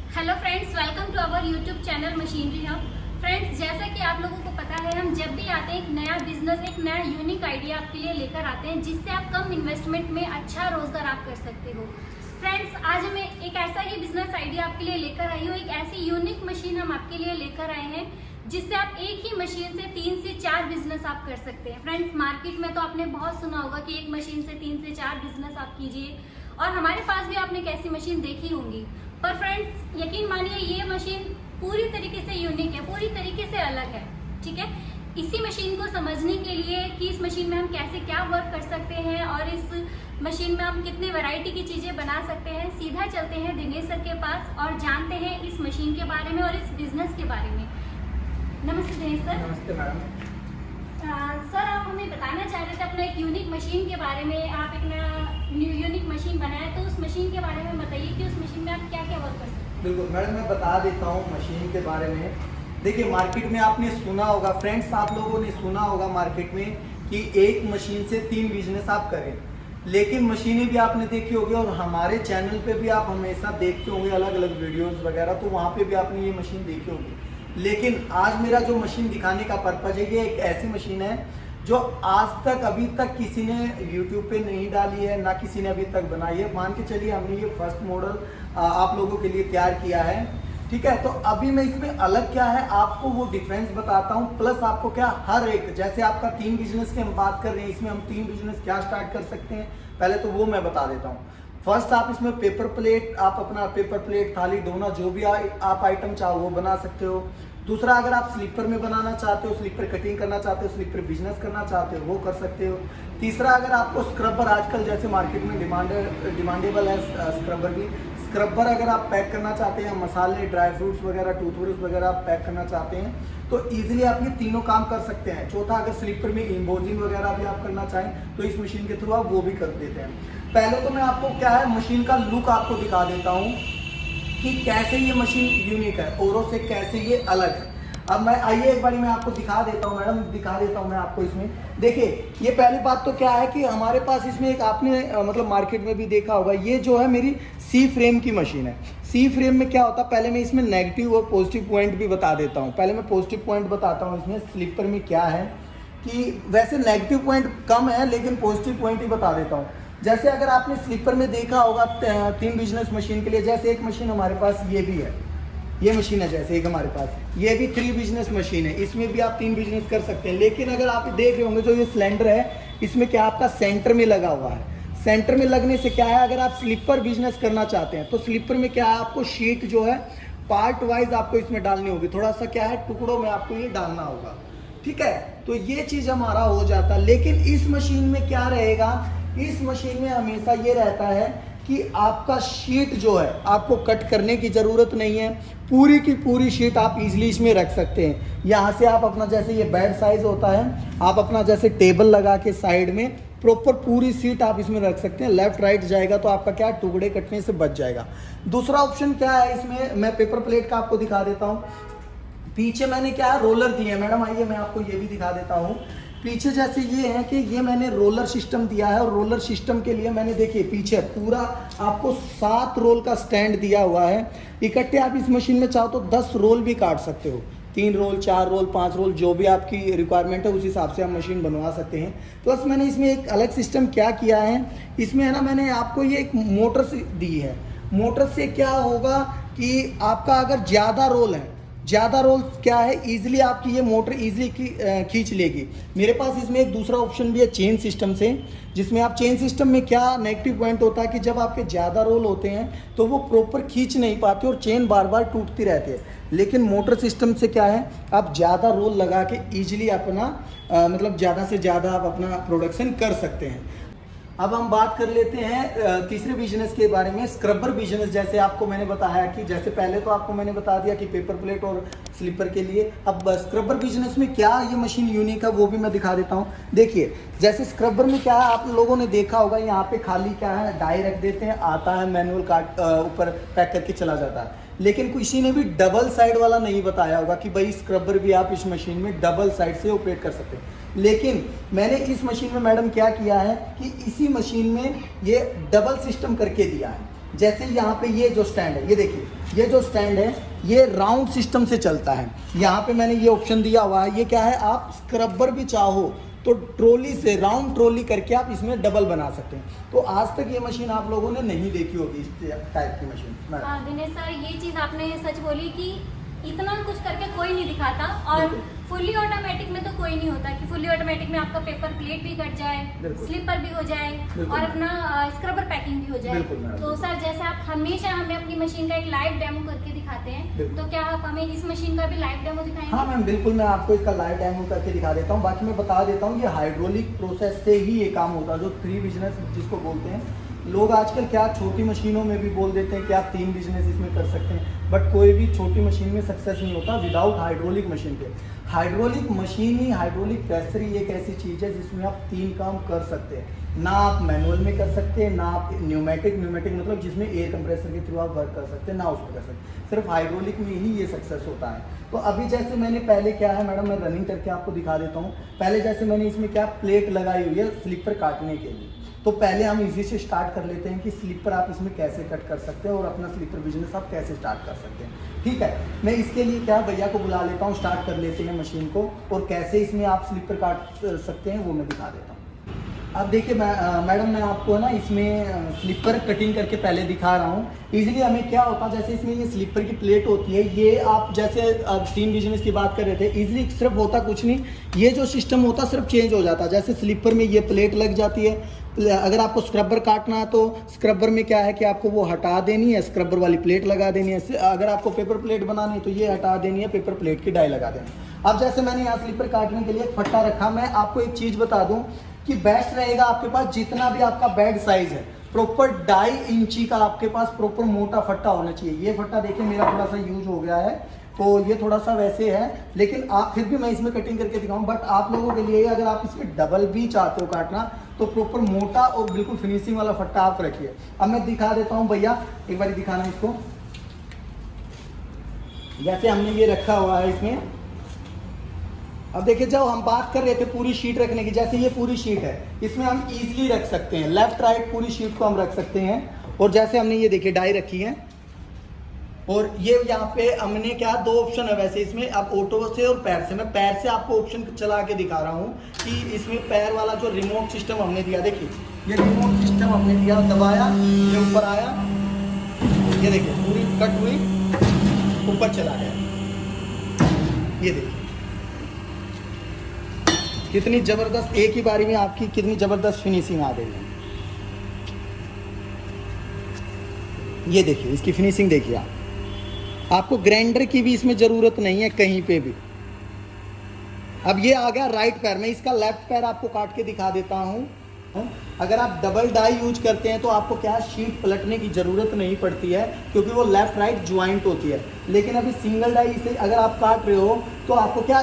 Hello friends, welcome to our YouTube channel machinery hub. Friends, जैसा कि आप लोगों को पता है, हम जब भी आते हैं एक नया बिजनेस, एक नया यूनिक आइडिया आपके लिए लेकर आते हैं जिससे आप कम इन्वेस्टमेंट में अच्छा रोजगार आप कर सकते हो। फ्रेंड्स, आज हम एक ऐसा ही बिजनेस आइडिया आपके लिए लेकर आई हूँ। एक ऐसी यूनिक मशीन हम आपके लिए लेकर आए हैं जिससे आप एक ही मशीन से 3 से 4 बिजनेस आप कर सकते हैं। फ्रेंड्स, मार्केट में तो आपने बहुत सुना होगा कि एक मशीन से 3 से 4 बिजनेस आप कीजिए, और हमारे पास भी आपने कैसी मशीन देखी होंगी। पर फ्रेंड्स, यकीन मानिए ये मशीन पूरी तरीके से यूनिक है, पूरी तरीके से अलग है। ठीक है, इसी मशीन को समझने के लिए कि इस मशीन में हम कैसे क्या वर्क कर सकते हैं और इस मशीन में हम कितने वैरायटी की चीजें बना सकते हैं, सीधा चलते हैं दिनेश सर के पास और जानते हैं इस मशीन के बारे में और इस बिजनेस के बारे में। नमस्ते दिनेश सर। नमस्ते मैडम। सर, आप हमें बताना चाह रहे थे अपना एक यूनिक मशीन के बारे में। आप एक यूनिक मशीन बनाए, तो उस मशीन के बारे में बताइए कि उस मशीन में आप क्या क्या वर्क कर सकते हैं। बिल्कुल मैडम, मैं बता देता हूँ मशीन के बारे में। देखिए, मार्केट में आपने सुना होगा फ्रेंड्स, आप लोगों ने सुना होगा मार्केट में कि एक मशीन से 3 बिजनेस आप करें, लेकिन मशीनें भी आपने देखी होगी और हमारे चैनल पे भी आप हमेशा देखते होंगे अलग अलग वीडियोस वगैरह, तो वहाँ पे भी आपने ये मशीन देखी होगी। लेकिन आज मेरा जो मशीन दिखाने का पर्पज है, ये एक ऐसी मशीन है जो आज तक अभी तक किसी ने YouTube पे नहीं डाली है, ना किसी ने अभी तक बनाई है। मान के चलिए हमने ये फर्स्ट मॉडल आप लोगों के लिए तैयार किया है। ठीक है, तो अभी मैं इसमें अलग क्या है आपको वो डिफरेंस बताता हूँ, प्लस आपको क्या हर एक, जैसे आपका 3 बिजनेस की हम बात कर रहे हैं, इसमें हम 3 बिजनेस क्या स्टार्ट कर सकते हैं पहले तो वो मैं बता देता हूँ। फर्स्ट, आप इसमें पेपर प्लेट, आप अपना पेपर प्लेट, थाली, डोना, जो भी आप आइटम चाहो वो बना सकते हो। दूसरा, अगर आप स्लीपर में बनाना चाहते हो, स्लीपर कटिंग करना चाहते हो, स्लीपर बिजनेस करना चाहते हो, वो कर सकते हो। तीसरा, अगर आपको स्क्रबर, आजकल जैसे मार्केट में डिमांडेबल है स्क्रबर भी, स्क्रबर अगर आप पैक करना चाहते हैं, मसाले, ड्राई फ्रूट्स वगैरह, टूथब्रश वगैरह आप पैक करना चाहते हैं, तो इजीली आप ये तीनों काम कर सकते हैं। चौथा, अगर स्लीपर में इम्बोजिंग वगैरह भी आप करना चाहें तो इस मशीन के थ्रू आप वो भी कर देते हैं। पहले तो मैं आपको क्या है मशीन का लुक आपको दिखा देता हूँ कि कैसे ये मशीन यूनिक है, औरों से कैसे ये अलग है। अब मैं आइए एक बारी मैं आपको दिखा देता हूँ मैडम, दिखा देता हूँ मैं आपको इसमें। देखिए, ये पहली बात तो क्या है कि हमारे पास इसमें एक आपने मतलब मार्केट में भी देखा होगा, ये जो है मेरी सी फ्रेम की मशीन है। सी फ्रेम में क्या होता है, पहले मैं इसमें नेगेटिव और पॉजिटिव पॉइंट भी बता देता हूँ। पहले मैं पॉजिटिव पॉइंट बताता हूँ इसमें स्लीपर में क्या है, कि वैसे नेगेटिव पॉइंट कम है लेकिन पॉजिटिव पॉइंट ही बता देता हूँ। जैसे अगर आपने स्लीपर में देखा होगा 3 बिजनेस मशीन के लिए, जैसे एक मशीन हमारे पास ये भी है, ये मशीन है जैसे एक हमारे पास, ये भी 3 बिजनेस मशीन है, इसमें भी आप 3 बिजनेस कर सकते हैं। लेकिन अगर आप देख रहे होंगे जो ये सिलेंडर है, इसमें क्या आपका सेंटर में लगा हुआ है। सेंटर में लगने से क्या है, अगर आप स्लीपर बिजनेस करना चाहते हैं तो स्लीपर में क्या है, आपको शीट जो है पार्ट वाइज आपको इसमें डालनी होगी, थोड़ा सा क्या है टुकड़ों में आपको ये डालना होगा। ठीक है, तो ये चीज हमारा हो जाता है। लेकिन इस मशीन में क्या रहेगा, इस मशीन में हमेशा ये रहता है कि आपका शीट जो है आपको कट करने की ज़रूरत नहीं है, पूरी की पूरी शीट आप इजीली इसमें रख सकते हैं। यहाँ से आप अपना, जैसे ये बेड साइज होता है, आप अपना जैसे टेबल लगा के साइड में प्रॉपर पूरी सीट आप इसमें रख सकते हैं। लेफ्ट राइट जाएगा तो आपका क्या टुकड़े कटने से बच जाएगा। दूसरा ऑप्शन क्या है इसमें, मैं पेपर प्लेट का आपको दिखा देता हूँ। पीछे मैंने क्या है रोलर दिए हैं मैडम, आइए मैं आपको ये भी दिखा देता हूँ। पीछे जैसे ये है कि ये मैंने रोलर सिस्टम दिया है, और रोलर सिस्टम के लिए मैंने देखिए पीछे पूरा आपको 7 रोल का स्टैंड दिया हुआ है। इकट्ठे आप इस मशीन में चाहो तो 10 रोल भी काट सकते हो, 3 रोल, 4 रोल, 5 रोल, जो भी आपकी रिक्वायरमेंट है उस हिसाब से आप मशीन बनवा सकते हैं। प्लस मैंने इसमें एक अलग सिस्टम क्या किया है, इसमें है ना, मैंने आपको ये एक मोटर दी है। मोटर से क्या होगा कि आपका अगर ज़्यादा रोल है, ज़्यादा रोल क्या है, इजीली आपकी ये मोटर इजीली खींच लेगी। मेरे पास इसमें एक दूसरा ऑप्शन भी है चेन सिस्टम से, जिसमें आप चेन सिस्टम में क्या नेगेटिव पॉइंट होता है कि जब आपके ज़्यादा रोल होते हैं तो वो प्रॉपर खींच नहीं पाते और चेन बार बार टूटती रहती है। लेकिन मोटर सिस्टम से क्या है, आप ज़्यादा रोल लगा के ईजिली अपना मतलब ज़्यादा से ज़्यादा आप अपना प्रोडक्शन कर सकते हैं। अब हम बात कर लेते हैं तीसरे बिजनेस के बारे में, स्क्रबर बिजनेस। जैसे आपको मैंने बताया कि जैसे पहले तो आपको मैंने बता दिया कि पेपर प्लेट और स्लीपर के लिए, अब स्क्रबर बिजनेस में क्या ये मशीन यूनिक है वो भी मैं दिखा देता हूँ। देखिए, जैसे स्क्रबर में क्या है, आप लोगों ने देखा होगा यहाँ पे खाली क्या है डाई रख देते हैं, आता है मैनुअल काट ऊपर पैक करके चला जाता है। लेकिन किसी ने भी डबल साइड वाला नहीं बताया होगा कि भाई स्क्रबर भी आप इस मशीन में डबल साइड से ऑपरेट कर सकते हैं। लेकिन मैंने इस मशीन में मैडम क्या किया है कि इसी मशीन में ये डबल सिस्टम करके दिया है। जैसे यहाँ पे ये जो स्टैंड है, ये देखिए, ये जो स्टैंड है ये राउंड सिस्टम से चलता है। यहाँ पे मैंने ये ऑप्शन दिया हुआ है, ये क्या है, आप स्क्रबर भी चाहो तो ट्रॉली से राउंड ट्रॉली करके आप इसमें डबल बना सकते हैं। तो आज तक ये मशीन आप लोगों ने नहीं देखी होगी, इस टाइप की मशीन। हाँ दिनेश सर, ये चीज़ आपने सच बोली कि इतना कुछ करके कोई नहीं दिखाता, और फुल्ली ऑटोमेटिक में तो कोई नहीं होता कि फुल्ली ऑटोमेटिक में आपका पेपर प्लेट भी कट जाए, स्लिपर भी हो जाए और अपना स्क्रबर पैकिंग भी हो जाए। तो सर जैसे आप हमेशा हमें अपनी मशीन का एक लाइव डेमो करके दिखाते हैं, तो क्या आप हमें इस मशीन का भी लाइव डेमो दिखाएंगे? हाँ मैम बिल्कुल, मैं आपको इसका लाइव डेमो करके दिखा देता हूँ। बाकी मैं बता देता हूँ, ये हाइड्रोलिक प्रोसेस से ही ये काम होता है, जो 3 बिजनेस जिसको बोलते हैं। लोग आजकल क्या छोटी मशीनों में भी बोल देते हैं कि आप 3 बिजनेस इसमें कर सकते हैं, बट कोई भी छोटी मशीन में सक्सेस नहीं होता विदाउट हाइड्रोलिक मशीन के। हाइड्रोलिक मशीन ही, हाइड्रोलिक प्रेसर ही एक ऐसी चीज़ है जिसमें आप 3 काम कर सकते हैं। ना आप मैनुअल में कर सकते हैं, ना आप न्यूमेटिक मतलब जिसमें एयर कंप्रेसर के थ्रू आप वर्क कर सकते हैं, ना उसमें कर सकते हैं। सिर्फ हाइड्रोलिक में ही ये सक्सेस होता है। तो अभी जैसे मैंने पहले क्या है मैडम, मैं रनिंग करके आपको दिखा देता हूँ। पहले जैसे मैंने इसमें क्या प्लेट लगाई हुई है स्लीपर काटने के लिए, तो पहले हम इसी से स्टार्ट कर लेते हैं कि स्लीपर आप इसमें कैसे कट कर सकते हैं और अपना स्लीपर बिजनेस आप कैसे स्टार्ट कर सकते हैं। ठीक है, मैं इसके लिए क्या भैया को बुला लेता हूँ, स्टार्ट कर लेते हैं मशीन को, और कैसे इसमें आप स्लीपर काट सकते हैं वो मैं दिखा देता हूँ। अब देखिए मैडम, मैं आपको ना इसमें स्लीपर कटिंग करके पहले दिखा रहा हूँ। इजीली हमें क्या होता है, जैसे इसमें ये स्लीपर की प्लेट होती है, ये आप जैसे 3 बिजनेस की बात कर रहे थे, इजीली सिर्फ होता कुछ नहीं, ये जो सिस्टम होता सिर्फ चेंज हो जाता है। जैसे स्लीपर में ये प्लेट लग जाती है, अगर आपको स्क्रबर काटना है तो स्क्रबर में क्या है कि आपको वो हटा देनी है, स्क्रबर वाली प्लेट लगा देनी है। अगर आपको पेपर प्लेट बनानी है तो ये हटा देनी है, पेपर प्लेट की डाई लगा देनी है। अब जैसे मैंने यहाँ स्लीपर काटने के लिए एक फट्टा रखा, मैं आपको एक चीज़ बता दूँ कि बेस्ट रहेगा आपके पास जितना भी आपका बेड साइज है, प्रॉपर 2.5 इंची का आपके पास प्रॉपर मोटा फट्टा होना चाहिए। ये फट्टा देखिए मेरा थोड़ा सा यूज हो गया है, तो ये थोड़ा सा वैसे है, लेकिन आप फिर भी मैं इसमें कटिंग करके दिखाऊं। बट आप लोगों के लिए अगर आप इसमें डबल भी चाहते हो काटना, तो प्रॉपर मोटा और बिल्कुल फिनिशिंग वाला फट्टा आप रखिए। अब मैं दिखा देता हूँ भैया, एक बार दिखाना इसको। जैसे हमने ये रखा हुआ है इसमें, अब देखिए जब हम बात कर रहे थे पूरी शीट रखने की, जैसे ये पूरी शीट है, इसमें हम इजीली रख सकते हैं, लेफ्ट राइट पूरी शीट को हम रख सकते हैं। और जैसे हमने ये देखिए डाई रखी है, और ये यहाँ पे हमने क्या 2 ऑप्शन है वैसे इसमें, अब ऑटो से और पैर से। मैं पैर से आपको ऑप्शन चला के दिखा रहा हूँ कि इसमें पैर वाला जो रिमोट सिस्टम हमने दिया, देखिए ये रिमोट सिस्टम हमने दिया, दबाया ये ऊपर आया, ये देखिए पूरी कट हुई, ऊपर चला गया। ये देखिए कितनी जबरदस्त, एक ही बारी में आपकी कितनी जबरदस्त फिनिशिंग आ गई है। ये देखिए इसकी फिनिशिंग देखिए आपको ग्राइंडर की भी इसमें जरूरत नहीं है कहीं पे भी। अब ये आ गया राइट पैर में, इसका लेफ्ट पैर आपको काट के दिखा देता हूँ। अगर आप डबल डाई यूज करते हैं तो आपको क्या शीट पलटने की ज़रूरत नहीं पड़ती है, क्योंकि वो लेफ्ट राइट ज्वाइंट होती है। लेकिन अभी सिंगल डाई से अगर आप काट रहे हो तो आपको क्या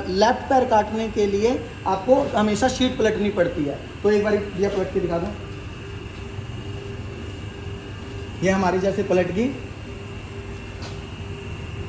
लेफ्ट पैर काटने के लिए आपको हमेशा शीट पलटनी पड़ती है। तो एक बार ये पलट के दिखा दो, ये हमारी जैसे पलट गई।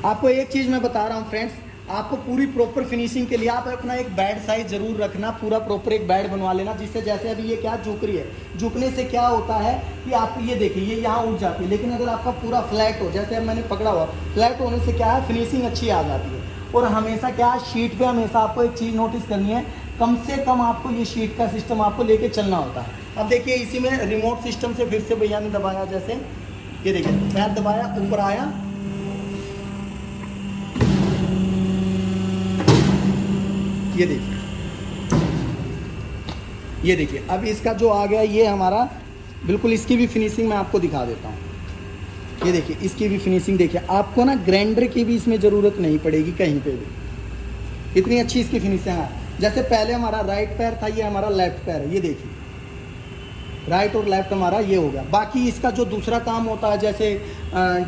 आपको एक चीज़ मैं बता रहा हूँ फ्रेंड्स, आपको पूरी प्रॉपर फिनिशिंग के लिए आप अपना एक बेड साइज जरूर रखना, पूरा प्रॉपर एक बेड बनवा लेना, जिससे जैसे अभी ये क्या झुक रही है, झुकने से क्या होता है कि आप ये देखिए ये यहाँ उठ जाती है। लेकिन अगर आपका पूरा फ्लैट हो, जैसे अब मैंने पकड़ा हुआ, फ्लैट होने से क्या है फिनिशिंग अच्छी आ जाती है। और हमेशा क्या शीट पे हमेशा आपको एक चीज़ नोटिस करनी है, कम से कम आपको ये शीट का सिस्टम आपको लेके चलना होता है। अब देखिए इसी में रिमोट सिस्टम से फिर से भैया ने दबाया, जैसे ये देखिए पैर दबाया, ऊपर आया, ये देखिए अब इसका जो आ गया ये हमारा बिल्कुल, इसकी भी फिनिशिंग मैं आपको दिखा देता हूँ। ये देखिए इसकी भी फिनिशिंग देखिए, आपको ना ग्राइंडर की भी इसमें ज़रूरत नहीं पड़ेगी कहीं पे भी, इतनी अच्छी इसकी फिनिशिंग है। जैसे पहले हमारा राइट पैर था, ये हमारा लेफ्ट पैर है, ये देखिए राइट और लेफ्ट हमारा ये हो गया। बाकी इसका जो दूसरा काम होता है, जैसे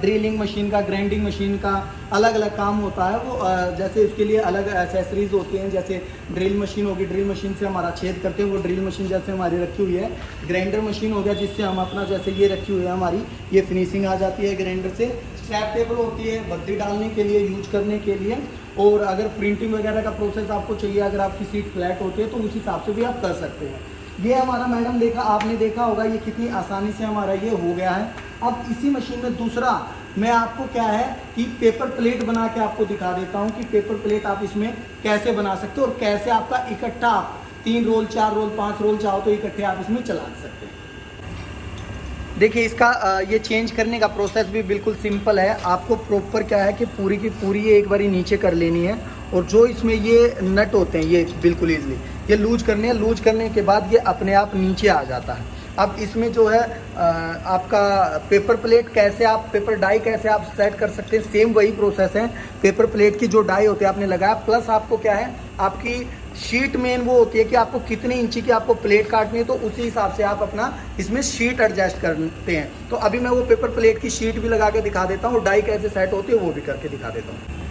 ड्रिलिंग मशीन का, ग्राइंडिंग मशीन का अलग अलग काम होता है, वो जैसे उसके लिए अलग एसेसरीज होती हैं। जैसे ड्रिल मशीन होगी, ड्रिल मशीन से हमारा छेद करते हैं, वो ड्रिल मशीन जैसे हमारी रखी हुई है। ग्राइंडर मशीन हो गया जिससे हम अपना, जैसे ये रखी हुई है हमारी, ये फिनिशिंग आ जाती है ग्राइंडर से। स्ट्रैप टेबल होती है बद्दी डालने के लिए, यूज करने के लिए। और अगर प्रिंटिंग वगैरह का प्रोसेस आपको चाहिए, अगर आपकी सीट फ्लैट होती है तो उस हिसाब से भी आप कर सकते हैं। ये हमारा मैडम देखा, आपने देखा होगा ये कितनी आसानी से हमारा ये हो गया है। अब इसी मशीन में दूसरा मैं आपको क्या है कि पेपर प्लेट बना के आपको दिखा देता हूँ कि पेपर प्लेट आप इसमें कैसे बना सकते हो और कैसे आपका इकट्ठा 3 रोल 4 रोल 5 रोल चाहो तो इकट्ठे आप इसमें चला सकते हैं। देखिए इसका ये चेंज करने का प्रोसेस भी बिल्कुल सिंपल है। आपको प्रॉपर क्या है कि पूरी की पूरी ये एक बारी नीचे कर लेनी है और जो इसमें ये नट होते हैं ये बिल्कुल ईजिली ये लूज करने हैं। लूज करने के बाद ये अपने आप नीचे आ जाता है। अब इसमें जो है आपका पेपर प्लेट कैसे आप पेपर डाई कैसे आप सेट कर सकते हैं, सेम वही प्रोसेस है। पेपर प्लेट की जो डाई होती है आपने लगाया, प्लस आपको क्या है आपकी शीट मेन वो होती है कि आपको कितनी इंची की आपको प्लेट काटनी है, तो उसी हिसाब से आप अपना इसमें शीट एडजस्ट करते हैं। तो अभी मैं वो पेपर प्लेट की शीट भी लगा के दिखा देता हूँ, डाई कैसे सेट होती है वो भी करके दिखा देता हूँ।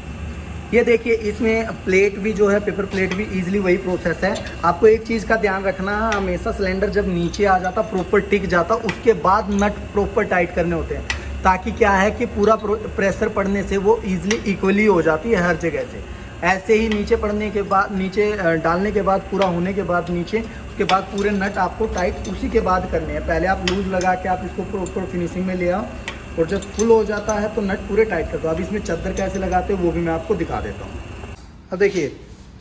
ये देखिए इसमें प्लेट भी जो है पेपर प्लेट भी इजीली वही प्रोसेस है। आपको एक चीज़ का ध्यान रखना है, हमेशा सिलेंडर जब नीचे आ जाता प्रॉपर टिक जाता उसके बाद नट प्रॉपर टाइट करने होते हैं, ताकि क्या है कि पूरा प्रेशर पड़ने से वो इजीली इक्वली हो जाती है हर जगह से। ऐसे ही नीचे पड़ने के बाद नीचे डालने के बाद पूरा होने के बाद नीचे उसके बाद पूरे नट आपको टाइट उसी के बाद करने हैं। पहले आप लूज लगा के आप इसको प्रॉपर फिनिशिंग में ले आओ और जब फुल हो जाता है तो नट पूरे टाइट कर दो। अब इसमें चद्दर कैसे लगाते हैं वो भी मैं आपको दिखा देता हूँ।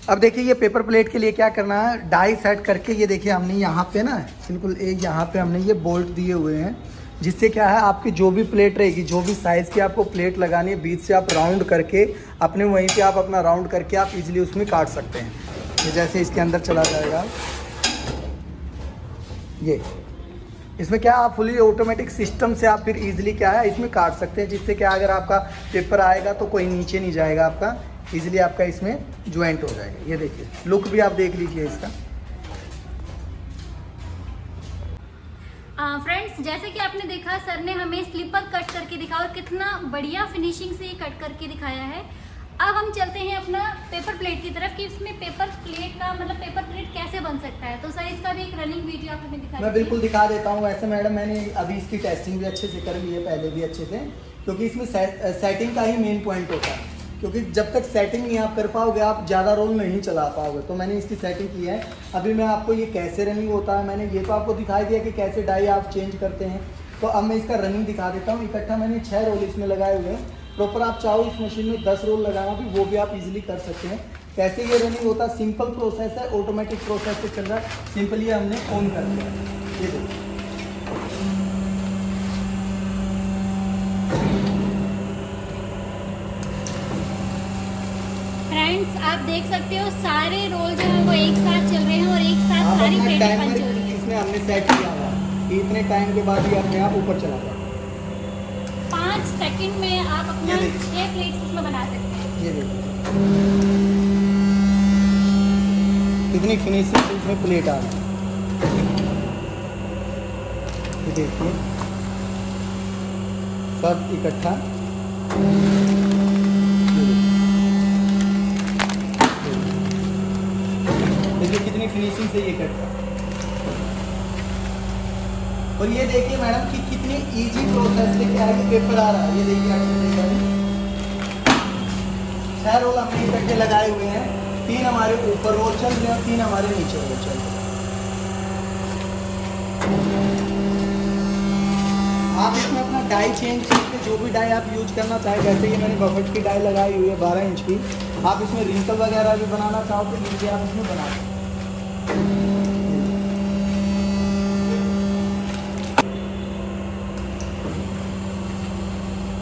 अब देखिए ये पेपर प्लेट के लिए क्या करना है, डाई सेट करके ये देखिए हमने यहाँ पे ना बिल्कुल एक यहाँ पे हमने ये बोल्ट दिए हुए हैं, जिससे क्या है आपकी जो भी प्लेट रहेगी, जो भी साइज़ की आपको प्लेट लगानी है, बीच से आप राउंड करके अपने वहीं पे आप अपना राउंड करके आप इजीली उसमें काट सकते हैं। ये जैसे इसके अंदर चला जाएगा, ये इसमें क्या आप फुली ऑटोमेटिक सिस्टम से आप फिर इजीली क्या है इसमें काट सकते हैं, जिससे क्या अगर आपका पेपर आएगा तो कोई नीचे नहीं जाएगा, आपका इजीली आपका इसमें ज्वाइंट हो जाएगा। ये देखिए लुक भी आप देख लीजिए इसका। फ्रेंड्स जैसे कि आपने देखा सर ने हमें स्लीपर कट करके दिखाया और कितना बढ़िया फिनिशिंग से कट करके दिखाया है। अब हम चलते हैं अपना पेपर प्लेट की तरफ कि इसमें पेपर प्लेट का मतलब पेपर प्लेट कैसे बन सकता है। तो सर इसका भी एक रनिंग वीडियो आप हमें दिखा। मैं बिल्कुल दिखा देता हूँ। वैसे मैडम मैंने अभी इसकी टेस्टिंग भी अच्छे से कर ली है, पहले भी अच्छे से, क्योंकि इसमें सेटिंग का ही मेन पॉइंट होता है। क्योंकि जब तक सेटिंग नहीं आप कर पाओगे आप ज़्यादा रोल नहीं चला पाओगे। तो मैंने इसकी सेटिंग की है। अभी मैं आपको ये कैसे रनिंग होता है, मैंने ये तो आपको दिखाई दिया कि कैसे डाई आप चेंज करते हैं। तो अब मैं इसका रनिंग दिखा देता हूँ। इकट्ठा मैंने 6 रोल इसमें लगाए हुए हैं। प्रॉपर आप चाहो इस मशीन में 10 रोल लगाना भी वो भी आप इजीली कर सकते हैं। कैसे ये रनिंग होता है, सिंपल प्रोसेस है, ऑटोमेटिक प्रोसेस से चल रहा है। सिंपली हमने ऑन कर दिया। ये देखिए फ्रेंड्स आप देख सकते हो सारे रोल जो है वो एक साथ चल रहे हैं और एक साथ सारी प्लेटें पंच हो रही है। इसमें हमने सेट किया हुआ है, इतने टाइम के बाद ही अपने आप ऊपर चला जाए। 5 सेकंड में आप अपना 6 प्लेट्स इसमें बना सकते हैं। ये देखिए कितनी फिनिशिंग इसमें प्लेट आ रही है। ये देखिए सब इकट्ठा। देखिए कितनी फिनिशिंग से ये कटता है। और ये देखिए मैडम कि कितनी इजी प्रोसेस से क्या है कि पेपर आ रहा है। ये देखिए आप 6 रोल हमने इकट्ठे लगाए हुए हैं। 3 हमारे ऊपर रोल चल रहे हैं और 3 हमारे नीचे रोल चल रहे हैं। आप इसमें अपना डाई चेंज करके जो भी डाई आप यूज करना चाहे, जैसे कि मैंने बफेट की डाई लगाई हुई है 12 इंच की। आप इसमें रिंकल वगैरह भी बनाना चाहो तो नीचे आप इसमें बना सकते हैं।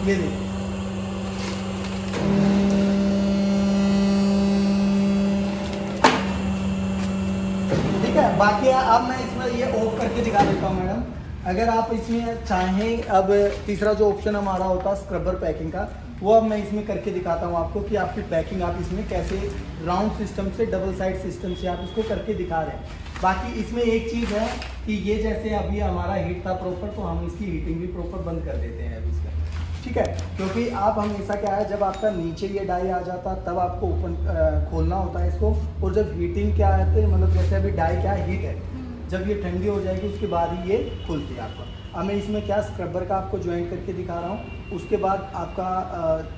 ये देखिए ठीक है। बाकी अब मैं इसमें ये ऑफ करके दिखा देता हूँ मैडम। अगर आप इसमें चाहें, अब तीसरा जो ऑप्शन हमारा होता है स्क्रबर पैकिंग का, वो अब मैं इसमें करके दिखाता हूँ आपको कि आपकी पैकिंग आप इसमें कैसे राउंड सिस्टम से डबल साइड सिस्टम से आप इसको करके दिखा रहे हैं। बाकी इसमें एक चीज़ है कि ये जैसे अभी हमारा हीट था प्रॉपर, तो हम इसकी हीटिंग भी प्रॉपर बंद कर देते हैं अभी इसका, ठीक है। क्योंकि आप हमेशा क्या है, जब आपका नीचे ये डाई आ जाता तब आपको ओपन खोलना होता है इसको। और जब हीटिंग क्या है तो मतलब जैसे अभी डाई क्या हीट है, जब ये ठंडी हो जाएगी उसके बाद ही ये खुलती है आपको। अब मैं इसमें क्या स्क्रबर का आपको ज्वाइन करके दिखा रहा हूँ। उसके बाद आपका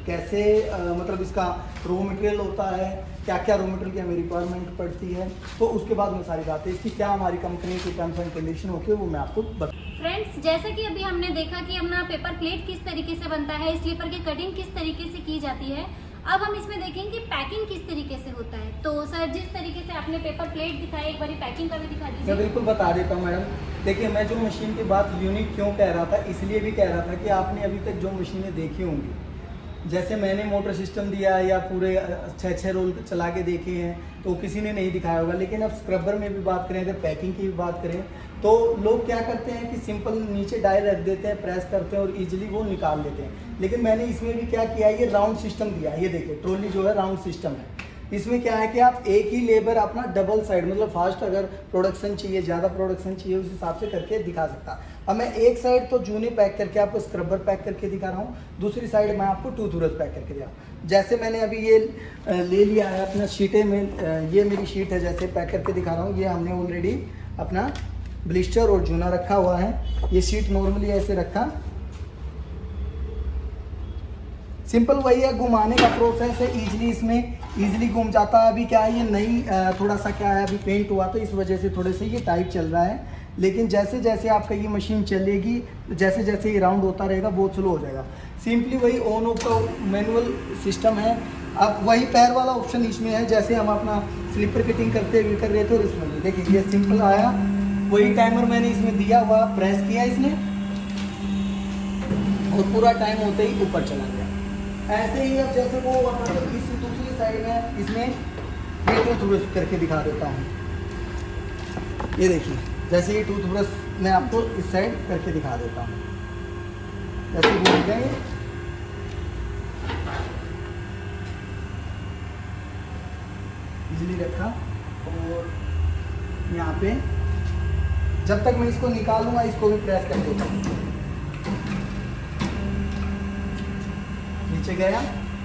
कैसे मतलब इसका रॉ मटेरियल होता है, क्या क्या रॉ मटेरियल की हमें रिक्वायरमेंट पड़ती है, तो उसके बाद में सारी बातें इसकी क्या हमारी कंपनी की टर्म्स एंड कंडीशन होती है वो मैं आपको बता। फ्रेंड्स, जैसा कि अभी हमने देखा कि अपना पेपर प्लेट किस तरीके से बनता है, स्लीपर की कटिंग किस तरीके से की जाती है, अब हम इसमें देखेंगे कि पैकिंग किस तरीके से होता है। तो सर, जिस तरीके से आपने पेपर प्लेट दिखाई, एक बार पैकिंग का भी दिखा दीजिए। मैं बिल्कुल बता देता हूँ मैडम। देखिए, मैं जो मशीन की बात यूनिक क्यों कह रहा था, इसलिए भी कह रहा था कि आपने अभी तक जो मशीनें देखी होंगी, जैसे मैंने मोटर सिस्टम दिया या पूरे 6 रोल चला के देखे हैं, तो किसी ने नहीं दिखाया होगा। लेकिन अब स्क्रबर में भी बात करें, अगर पैकिंग की भी बात करें, तो लोग क्या करते हैं कि सिंपल नीचे डाई रख देते हैं, प्रेस करते हैं और इजीली वो निकाल लेते हैं। लेकिन मैंने इसमें भी क्या किया, ये राउंड सिस्टम दिया है। ये देखिए, ट्रॉली जो है राउंड सिस्टम है। इसमें क्या है कि आप एक ही लेबर अपना डबल साइड, मतलब फास्ट अगर प्रोडक्शन चाहिए, ज़्यादा प्रोडक्शन चाहिए, उस हिसाब से करके दिखा सकता। अब मैं एक साइड तो जूनी पैक करके आपको स्क्रबर पैक करके दिखा रहा हूँ, दूसरी साइड मैं आपको टूथ ब्रश पैक करके दिया। जैसे मैंने अभी ये ले लिया है अपना शीटें में, ये मेरी शीट है, जैसे पैक करके दिखा रहा हूँ। ये हमने ऑलरेडी अपना ब्लिस्टर और जूना रखा हुआ है। ये शीट नॉर्मली ऐसे रखा, सिंपल वही है, घुमाने का प्रोसेस है, इजीली इसमें इजीली घूम जाता है। अभी क्या है, ये नई थोड़ा सा क्या है, अभी पेंट हुआ तो इस वजह से थोड़े से ये टाइट चल रहा है। लेकिन जैसे जैसे आपका ये मशीन चलेगी, जैसे जैसे ये राउंड होता रहेगा, बहुत स्लो हो जाएगा। सिंपली वही ऑन ऑफ का मैनुअल सिस्टम है। अब वही पैर वाला ऑप्शन इसमें है, जैसे हम अपना स्लीपर कटिंग करते हुए कर रहे थे, और इसमें देखिए ये सिंपल आया, वही टाइमर मैंने इसमें दिया हुआ, प्रेस किया इसने और पूरा टाइम होते ही ऊपर चला गया। ऐसे ही अब जैसे वो मतलब इस दूसरी साइड में इसमें ये टूथब्रश करके दिखा देता हूँ। ये देखिए, जैसे ये टूथब्रश मैं आपको इस साइड करके दिखा देता हूँ। जैसे भूल गए, इजीली रखा और यहाँ पे जब तक मैं इसको निकालूंगा, इसको भी प्रेस कर देता हूँ। नीचे गया,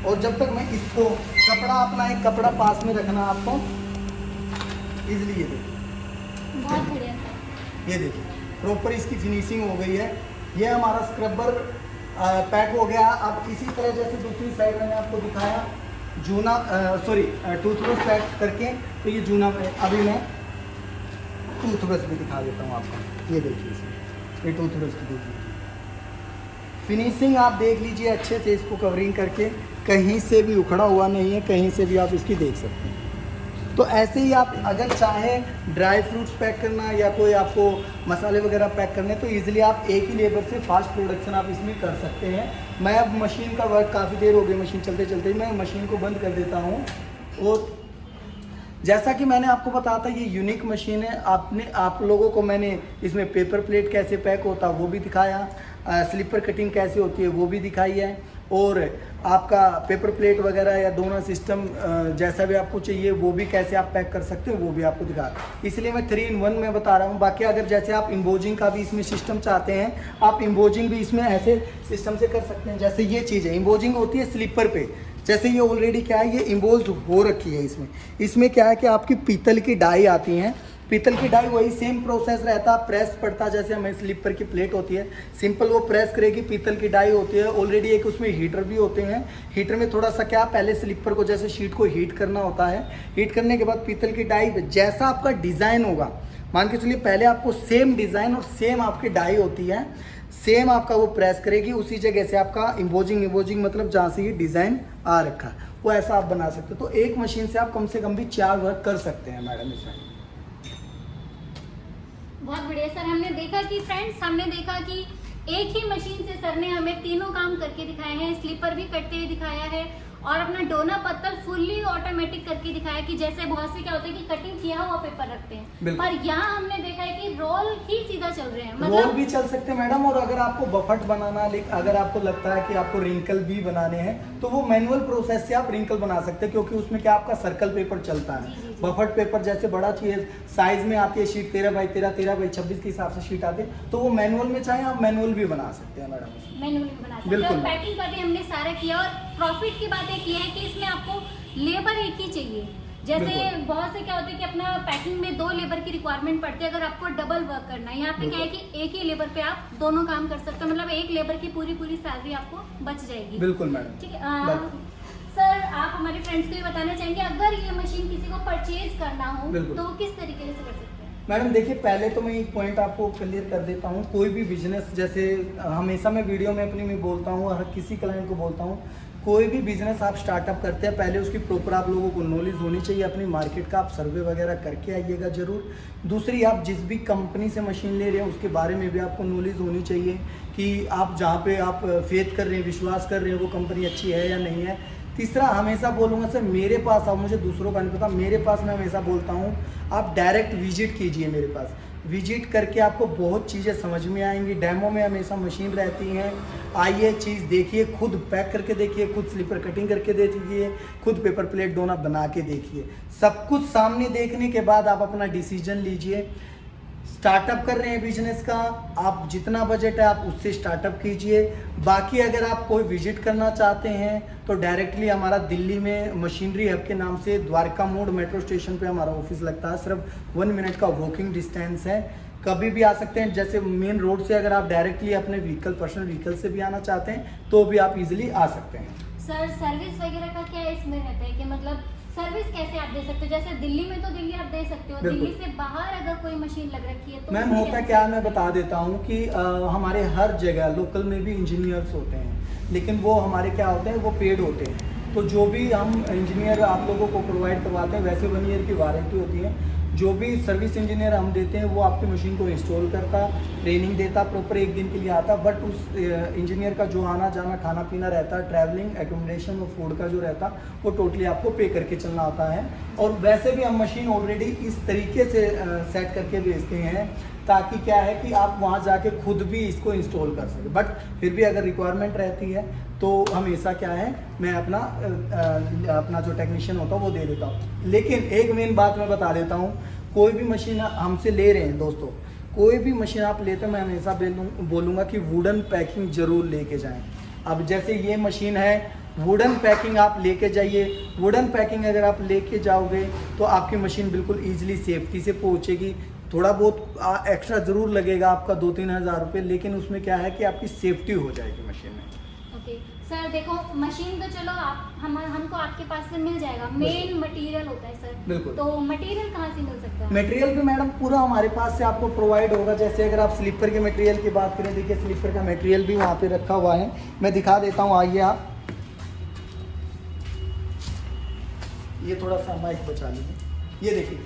और जब तक मैं इसको कपड़ा, अपना एक कपड़ा पास में रखना आपको, इजीली ये देखिए, बहुत बढ़िया सर। ये देखिए प्रॉपर इसकी फिनिशिंग हो गई है। ये हमारा स्क्रबर पैक हो गया। अब इसी तरह जैसे दूसरी साइड मैंने आपको दिखाया जूना, सॉरी टूथब्रश पैक करके, तो ये जूना, अभी मैं टूथब्रश भी दिखा देता हूँ आपको। ये देखिए, ये टूथब्रश की देखिए फिनिशिंग आप देख लीजिए अच्छे से, इसको कवरिंग करके कहीं से भी उखड़ा हुआ नहीं है, कहीं से भी आप इसकी देख सकते हैं। तो ऐसे ही आप अगर चाहें ड्राई फ्रूट्स पैक करना या कोई आपको मसाले वगैरह पैक करने, तो इजीली आप एक ही लेबर से फास्ट प्रोडक्शन आप इसमें कर सकते हैं। मैं अब मशीन का वर्क, काफ़ी देर हो गई मशीन चलते चलते, मैं मशीन को बंद कर देता हूँ। और जैसा कि मैंने आपको बताया था, ये यूनिक मशीन है। आप लोगों को मैंने इसमें पेपर प्लेट कैसे पैक होता है वो भी दिखाया, स्लीपर कटिंग कैसे होती है वो भी दिखाई है, और आपका पेपर प्लेट वगैरह या दोनों सिस्टम जैसा भी आपको चाहिए वो भी कैसे आप पैक कर सकते हो वो भी आपको दिखा। इसलिए मैं 3 in 1 में बता रहा हूँ। बाकी अगर जैसे आप इम्बोजिंग का भी इसमें सिस्टम चाहते हैं, आप इम्बोजिंग भी इसमें ऐसे सिस्टम से कर सकते हैं। जैसे ये चीज़ है, इम्बोजिंग होती है स्लीपर पे, जैसे ये ऑलरेडी क्या है, ये इम्बोज्ड हो रखी है। इसमें क्या है कि आपकी पीतल की डाई आती हैं, पीतल की डाई वही सेम प्रोसेस रहता, प्रेस पड़ता, जैसे हमें स्लीपर की प्लेट होती है, सिंपल वो प्रेस करेगी, पीतल की डाई होती है। ऑलरेडी एक उसमें हीटर भी होते हैं। हीटर में थोड़ा सा क्या, पहले स्लीपर को जैसे शीट को हीट करना होता है, हीट करने के बाद पीतल की डाई, जैसा आपका डिज़ाइन होगा, मान के चलिए पहले आपको सेम डिज़ाइन और सेम आपकी डाई होती है, सेम आपका वो प्रेस करेगी, उसी जगह से आपका इम्बोजिंग मतलब जहाँ से ये डिज़ाइन आ रखा है वो ऐसा आप बना सकते हो। तो एक मशीन से आप कम से कम भी 4 वर्क कर सकते हैं मैडम इसमें। बहुत बढ़िया सर। हमने देखा कि फ्रेंड्स, हमने देखा कि एक ही मशीन से सर ने हमें तीनों काम करके दिखाए हैं। स्लीपर भी कटते हुए दिखाया है और अपना डोना पत्तल फुल्ली ऑटोमेटिक करके दिखाया कि जैसे बहुत से क्या होता है कि कटिंग किया हुआ पेपर रखते हैं, पर यहाँ हमने देखा है कि रोल ही सीधा चल रहे हैं, मतलब रोल भी चल सकते हैं मैडम। और अगर आपको बफट बनाना, अगर आपको लगता है कि आपको रिंकल भी बनाने हैं, तो वो मैनुअल प्रोसेस से आप रिंकल बना सकते हैं, क्योंकि उसमें क्या आपका सर्कल पेपर चलता है। बफट पेपर जैसे बड़ा चाहिए साइज में आती है शीट, 13x13, 13x26 के हिसाब से शीट आती है, तो वो मैनुअल में चाहे आप मैनुअल भी बना सकते हैं मैडम, मैनुअल भी बना सकते हैं। और पैकिंग का भी हमने सारा किया। और प्रॉफिट की बात एक ये है कि इसमें आपको लेबर एक ही चाहिए, जैसे बिल्कुल। बहुत से क्या होता है कि अपना पैकिंग में 2 लेबर की रिक्वायरमेंट पड़ती है, अगर आपको डबल वर्क करना है, यहाँ पे क्या है कि एक ही लेबर पे आप दोनों काम कर सकते हो, मतलब एक लेबर की पूरी सैलरी आपको बच जाएगी। बिल्कुल मैडम। ठीक है। सर आप हमारे फ्रेंड्स को ये बताना चाहेंगे, अगर ये मशीन किसी को परचेज करना हो तो वो किस तरीके से कर सकते हैं? मैडम देखिए, पहले तो मैं एक पॉइंट आपको क्लियर कर देता हूँ। कोई भी बिजनेस, जैसे हमेशा मैं वीडियो में अपनी में बोलता हूँ, हर किसी क्लाइंट को बोलता हूँ, कोई भी बिजनेस आप स्टार्टअप करते हैं पहले उसकी प्रॉपर आप लोगों को नॉलेज होनी चाहिए। अपनी मार्केट का आप सर्वे वगैरह करके आइएगा जरूर। दूसरी, आप जिस भी कंपनी से मशीन ले रहे हैं उसके बारे में भी आपको नॉलेज होनी चाहिए कि आप जहाँ पे आप फेथ कर रहे हैं, विश्वास कर रहे हैं, वो कंपनी अच्छी है या नहीं है। तीसरा, हमेशा बोलूँगा सर मेरे पास आओ, मुझे दूसरों का नहीं पता, मेरे पास मैं हमेशा बोलता हूँ आप डायरेक्ट विजिट कीजिए मेरे पास। विजिट करके आपको बहुत चीज़ें समझ में आएंगी। डेमो में हमेशा मशीन रहती हैं, आइए चीज़ देखिए, खुद पैक करके देखिए, खुद स्लीपर कटिंग करके देखिए, खुद पेपर प्लेट डोना बना के देखिए। सब कुछ सामने देखने के बाद आप अपना डिसीजन लीजिए। स्टार्टअप कर रहे हैं बिजनेस का, आप जितना बजट है आप उससे स्टार्टअप कीजिए। बाकी अगर आप कोई विजिट करना चाहते हैं तो डायरेक्टली हमारा दिल्ली में मशीनरी हब के नाम से द्वारका मोड़ मेट्रो स्टेशन पे हमारा ऑफिस लगता है। सिर्फ 1 मिनट का वॉकिंग डिस्टेंस है, कभी भी आ सकते हैं। जैसे मेन रोड से अगर आप डायरेक्टली अपने व्हीकल, पर्सनल व्हीकल से भी आना चाहते हैं तो भी आप इजीली आ सकते हैं। सर सर्विस वगैरह का क्या इसमें रहता है कि मतलब सर्विस कैसे आप दे सकते हो? जैसे दिल्ली में तो दिल्ली आप दे सकते हो, दिल्ली से बाहर अगर कोई मशीन लग रखी है तो मैम होता क्या है, मैं बता देता हूँ कि हमारे हर जगह लोकल में भी इंजीनियर्स होते हैं, लेकिन वो हमारे क्या होते हैं, वो पेड होते हैं। तो जो भी हम इंजीनियर आप लोगों को प्रोवाइड करवाते हैं, वैसे 1 ईयर की वारंटी होती है। जो भी सर्विस इंजीनियर हम देते हैं वो आपकी मशीन को इंस्टॉल करता, ट्रेनिंग देता, प्रॉपर 1 दिन के लिए आता। बट उस इंजीनियर का जो आना जाना, खाना पीना रहता, ट्रैवलिंग, एकोमोडेशन और फूड का जो रहता, वो टोटली आपको पे करके चलना होता है। और वैसे भी हम मशीन ऑलरेडी इस तरीके से सेट करके भेजते हैं ताकि क्या है कि आप वहाँ जाके खुद भी इसको इंस्टॉल कर सकें। बट फिर भी अगर रिक्वायरमेंट रहती है तो हमेशा क्या है, मैं अपना जो टेक्नीशियन होता है वो दे देता हूँ। लेकिन एक मेन बात मैं बता देता हूँ, कोई भी मशीन हमसे ले रहे हैं दोस्तों, कोई भी मशीन आप लेते हैं, मैं हमेशा बोलूँगा कि वुडन पैकिंग जरूर लेके जाएं। अब जैसे ये मशीन है, वुडन पैकिंग आप लेके जाइए। वुडन पैकिंग अगर आप लेके जाओगे तो आपकी मशीन बिल्कुल ईजिली सेफ्टी से पहुँचेगी। थोड़ा बहुत एक्स्ट्रा ज़रूर लगेगा आपका 2-3 हज़ार रुपये, लेकिन उसमें क्या है कि आपकी सेफ्टी हो जाएगी मशीन में। ओके सर, देखो मशीन तो चलो हमको आपके पास से मिल जाएगा, मेन मटेरियल होता है सर। बिल्कुल। तो मटेरियल कहाँ से मिल सकता है? मटेरियल भी मैडम पूरा हमारे पास से आपको प्रोवाइड होगा। जैसे अगर आप स्लीपर के मटेरियल की बात करें, देखिए स्लीपर का मटेरियल भी वहाँ पे रखा हुआ है, मैं दिखा देता हूँ, आइए आप। ये थोड़ा सा माइक बचा लीजिए, ये देखिए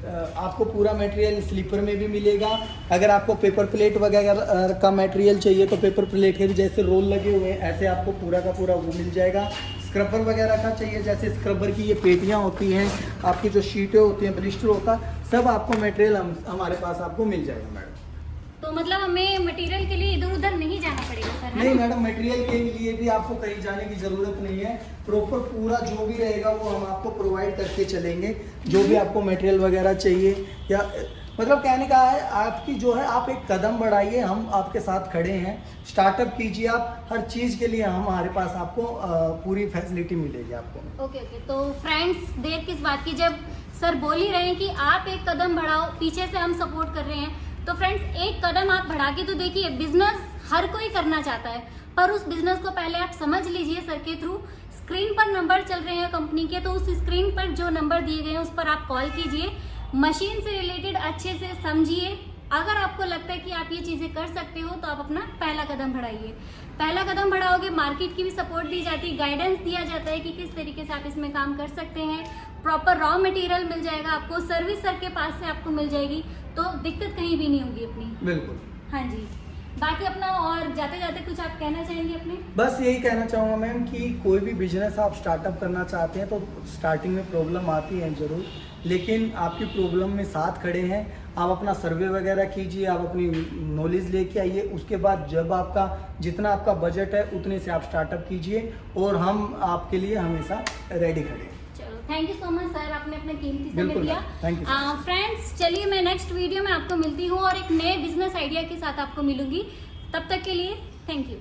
आपको पूरा मटेरियल स्लीपर में भी मिलेगा। अगर आपको पेपर प्लेट वगैरह का मटेरियल चाहिए तो पेपर प्लेट के भी जैसे रोल लगे हुए हैं ऐसे आपको पूरा का पूरा वो मिल जाएगा। स्क्रबर वगैरह का चाहिए, जैसे स्क्रबर की ये पेटियाँ होती हैं, आपकी जो शीटें होती हैं, ब्लिस्टर होता, सब आपको मटेरियल हमारे पास आपको मिल जाएगा मैडम। तो मतलब हमें मटेरियल के लिए इधर उधर नहीं जाना पड़ेगा सर? नहीं मैडम, मटेरियल के लिए भी आपको कहीं जाने की ज़रूरत नहीं है। प्रॉपर पूरा जो भी रहेगा वो हम आपको प्रोवाइड करके चलेंगे। जो भी आपको मटेरियल वगैरह चाहिए, या मतलब कहने का है आपकी जो है, आप एक कदम बढ़ाइए, हम आपके साथ खड़े हैं। स्टार्टअप कीजिए आप, हर चीज़ के लिए हमारे पास आपको पूरी फैसिलिटी मिलेगी आपको। ओके, तो फ्रेंड्स देर किस बात की, जब सर बोल ही रहे हैं कि आप एक कदम बढ़ाओ, पीछे से हम सपोर्ट कर रहे हैं, तो फ्रेंड्स एक कदम आप बढ़ा के तो देखिए। बिजनेस हर कोई करना चाहता है, पर उस बिजनेस को पहले आप समझ लीजिए। सर के थ्रू स्क्रीन पर नंबर चल रहे हैं कंपनी के, तो उस स्क्रीन पर जो नंबर दिए गए हैं उस पर आप कॉल कीजिए, मशीन से रिलेटेड अच्छे से समझिए। अगर आपको लगता है कि आप ये चीज़ें कर सकते हो तो आप अपना पहला कदम बढ़ाइए। पहला कदम बढ़ाओगे, मार्केट की भी सपोर्ट दी जाती है, गाइडेंस दिया जाता है कि किस तरीके से आप इसमें काम कर सकते हैं। प्रॉपर रॉ मटेरियल मिल जाएगा आपको, सर्विस सर के पास से आपको मिल जाएगी, तो दिक्कत कहीं भी नहीं होगी अपनी। बिल्कुल। हाँ जी, बाकी अपना और जाते जाते कुछ आप कहना चाहेंगे अपने? बस यही कहना चाहूँगा मैम कि कोई भी बिजनेस आप स्टार्टअप करना चाहते हैं तो स्टार्टिंग में प्रॉब्लम आती है ज़रूर, लेकिन आपकी प्रॉब्लम में साथ खड़े हैं। आप अपना सर्वे वगैरह कीजिए, आप अपनी नॉलेज लेके आइए, उसके बाद जब आपका जितना आपका बजट है उतने से आप स्टार्टअप कीजिए, और हम आपके लिए हमेशा रेडी खड़े हैं। चलो, thank you so much sir, आपने अपना कीमती समय दिया। Thank you. फ्रेंड्स चलिए, मैं नेक्स्ट वीडियो में आपको मिलती हूँ और एक नए बिजनेस आइडिया के साथ आपको मिलूंगी। तब तक के लिए थैंक यू।